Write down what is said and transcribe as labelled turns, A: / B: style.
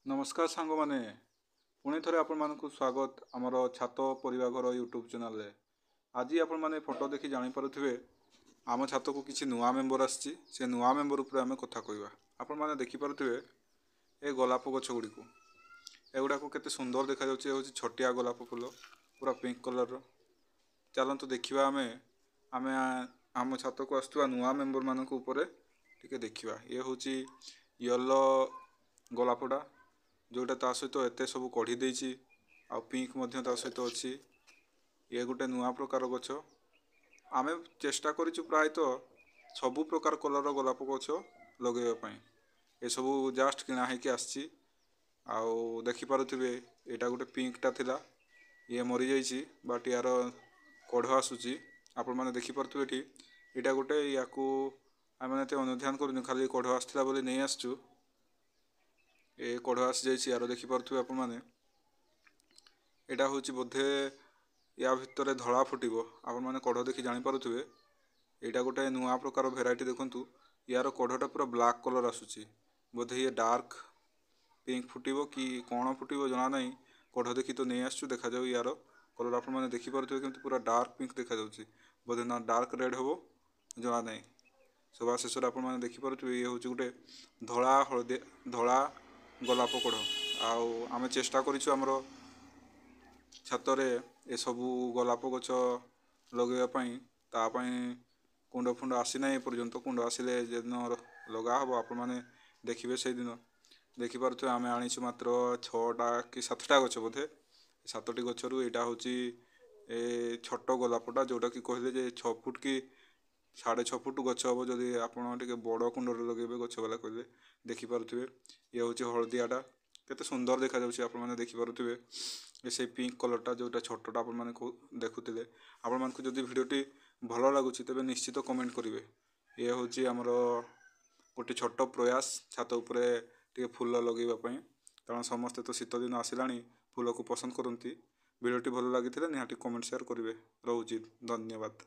A: नमस्कार सांग मैंने पुणी थे आपण स्वागत आमर छात परिवार यूट्यूब चैनल रे। आज आपण मैंने फोटो देखी जापे आम छात को किसी नुआ मेम्बर आसी से नुआ मेम्बर उपर आम कथा कहवा। आपण मैंने देखिपे ये गोलाप गछ गुड़ी को एगुड़ा केते सुंदर देखा हूँ छटिया गोलाप फूल पूरा पिंक कलर। चलतु देखा आम आम आम छात को आसुवा नुआ मेम्बर मानक उपर टिके देखा। ये हूँ येलो गोलापटा जोटा ता सहित एत सब कढ़ी देछि आ पिंक मध्य ता सहित अच्छी। ये गोटे नुआ प्रकार गछ आमे चेष्टा करिछु प्राय तो सबु प्रकार कलर गोलाप गछ लगेबा ये सब जस्ट किना होकि आसी। आउ देखि पारुथिबे एटा गोटे पिंकटा थिला ये मरी जाइछि बट यार कढ़ आसुची आपण माने देखि पारुथिबे एठी एटा गोटे याकू आमे माने ते अनुध्यान करनु खाली कढ़ आस्थिला बोली नै आसचु ए कढ़ आसी जाइछि। यार देखि पारुथिबे आपण माने एटा होछि बोधे या भितरे धड़ा फुटिबो आपण माने कढ़ देखि जानि पारुथिबे एटा गोटे नुआ प्रकार भेराइटी देखंतु यार कढ़टा पूरा ब्लैक कलर आसुची बोधे ये डार्क पिंक फुटिबो कि कोण फुटिबो जना नै कढ़ देखि तो नै आसचु देखा जाउ यार कलर आपण माने देखि पारुथिबे किंतु पूरा डार्क पिंक देखा जाउची बोधे ना डार्क रेड होबो जना नै। सभा शेष आपण माने देखि पारुथिबे ये होछि गोटे धड़ा हळदे धड़ा गोलाप कढ़ आउ आमे चेष्टा करिछु हमरो छातरे ए सबु गोलाप गछ लगेबा पई ता पई कुंड फुंड आसी नै पर्यंत कुंड आसिले जेदिन लगा हबो आपण माने देखिबे से दिन देखि पारुथिबे आमे आनिछु मात्र 6टा कि 7टा गछ बोधे 7टी गछरु एटा होछि ए छोट गोलापटा जोटा कि कहले जे 6 फुट कि 6.5 फुट गछ हम जदि आपण टिके बड़ कुंडर लगेबे गछ वाला कहले देखि पारुथिबे। ये होछि हळदियाटा केते सुंदर देखा जाउछि आपण माने देखि पारुथिबे ए से पिंक कलरटा जोटा छोटटा आपण माने देखुतिले आपण मानकु जदि भिडियोटी भलो लागुछि तबे निश्चित कमेंट करिवे। ये होछि हमरो गोटे छोट प्रयास छात उपरे टिके फूल लगेबा पई कारण समस्त तो शीत दिन आसिलानी फूल को पसंद करंती। भिडियोटी भलो लागिथिले निहाटी कमेंट शेयर करिवे। रहउछि धन्यवाद।